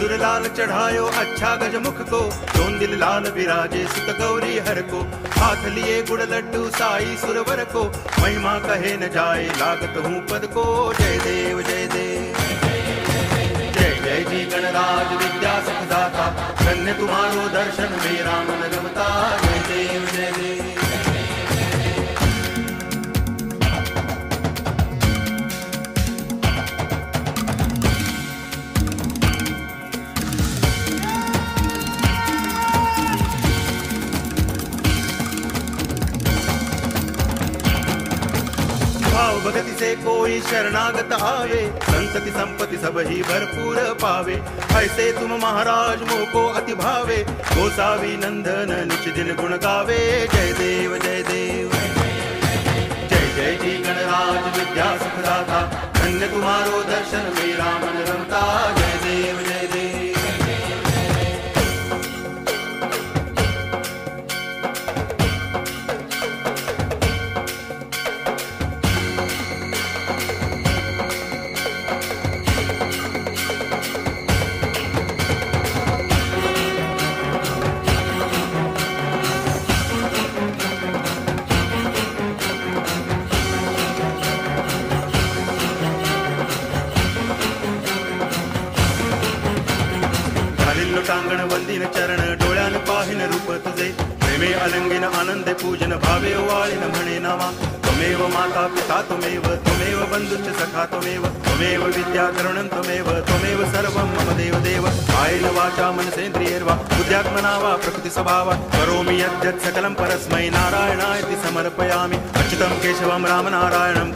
सिंदूर लाल चढ़ायो अच्छा गजमुख को, चोंदिल लाल विराजे सुत गौरी हर को। हाथ लिए गुड़ लड्डू साई सुरवर को, महिमा कहे न जाए लागत हूँ पद को। जय देव जय देव जय जय जी गणराज विद्या सुखदाता, धन्य तुम्हारो दर्शन मेरा मन रमता। जय देव जय देव। भाव भगति से कोई शरणागत आवे, संतति संपत्ति सब ही भरपूर पावे। ऐसे तुम महाराज मोको अति भावे, गोसावी नंदन निच दिन गुण गावे। जय देव जय देव जय जय जी गणराज विद्या सुखदाता, धन्य तुम्हारो दर्शन मेरा मन रमता। जय देव जय देव। टांगण वंदिन चरण डोळ्यान पाहिन रूप तुझे, प्रेमे अलंगिन आनंदे पूजन भावे ओवाळिन म्हणे नामा। त्वमेव माता पिता त्वमेव बंधुश्च सखा त्वमेव विद्या करुणं त्वमेव सर्वं मम देव देव। कायेन वाचा मनसेन्द्रियैर्वा बुद्ध्यात्मना वा प्रकृति स्वभावात् करोमि यद्यत् सकलं परस्मै नारायणायति समर्पयामि। अच्युतं केशवं रामनारायणं